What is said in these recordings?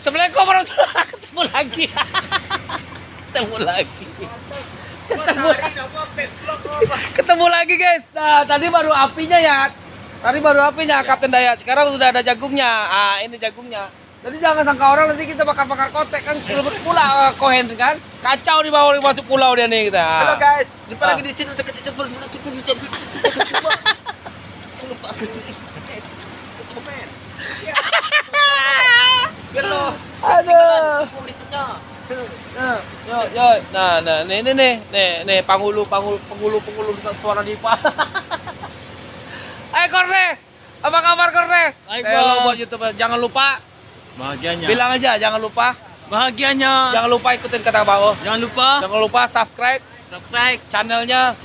Assalamualaikum warahmatullahi ketemu lagi. Ketemu lagi. Ketemu lagi guys. Nah, tadi baru apinya ya. Tadi baru apinya Kapten Dayat. Sekarang sudah ada jagungnya. Ah, ini jagungnya. Jadi jangan sangka orang nanti kita bakar-bakar kotek kan pula kohen kan. Kacau di bawah masuk pulau dia nih kita. Halo guys, jumpa lagi di channel dekat lupa komen. Belum. Aduh. Yo. Nah, nih penghulu suara Dipa. Hai Korne. Apa kabar Korne? Halo buat YouTube. Jangan lupa Bahagianya. bilang aja jangan lupa. Bahagianya. Jangan lupa ikutin kata bawah. Jangan lupa Subscribe channelnya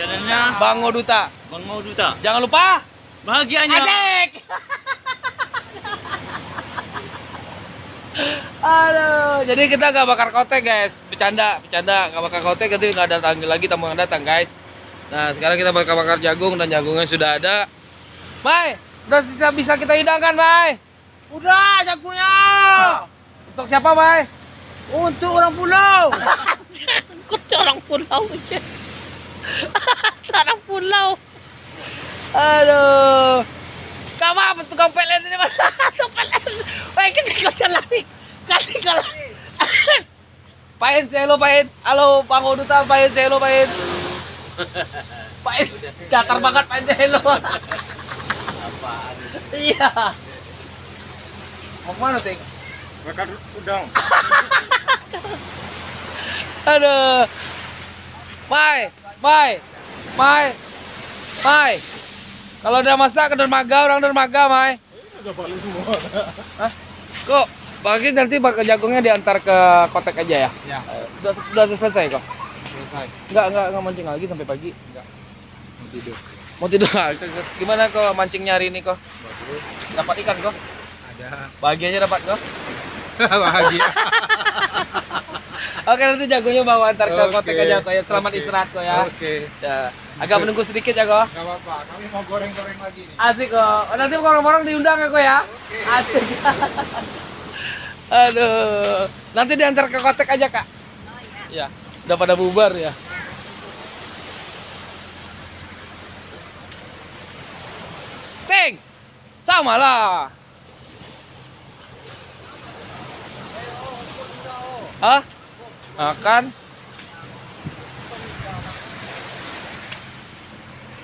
Bang Moduta. Bang Moduta. Jangan lupa Bahagianya. asik. Aduh, jadi kita gak bakar kotek guys, bercanda, gak bakar kotek, nanti nggak datang lagi tamu yang datang guys. Nah sekarang kita bakar jagung dan jagungnya sudah ada. Mai, udah bisa kita hidangkan Mai. Udah jagungnya. Untuk siapa Mai? Untuk orang pulau. Untuk orang pulau aja. Orang pulau. Aduh. Kamu apa tukang pelet ini mana? Tukang pelet. Wah, kita kau lari. Kasih kalau. Pain, selo pain. Halo, Bang Oduta, pain, selo pain. Pain, datar banget pain selo. Apaan? Iya. Mau kemana, Ting? Bakar udang. Aduh. Mai. Kalau udah masak ke dermaga, orang dermaga, Mai. Udah palu semua. Hah? Kok bagi nanti bakal jagungnya diantar ke kotek aja ya? Ya. Udah selesai kok? Selesai. Enggak mancing lagi sampai pagi. Enggak. Mau tidur. Mau tidur. Gimana kok mancingnya hari ini kok? Bagus. Dapat ikan kok? Ada. Bahagianya dapat kok? Bahagia. Oke, nanti jagungnya bawa antar ke Oke. kotek aja kok ya. Selamat Oke. istirahat kok ya. Oke. Ya. Agak menunggu sedikit ya kok. Enggak apa-apa. Kami mau goreng-goreng lagi nih. Asik kok. Nanti orang-orang diundang ya kok ya. Oke. Asik. Aduh. Nanti diantar ke kotek aja kak. Oh ya. Ya. Udah pada bubar ya. Ting. Sama lah. Hah? Makan.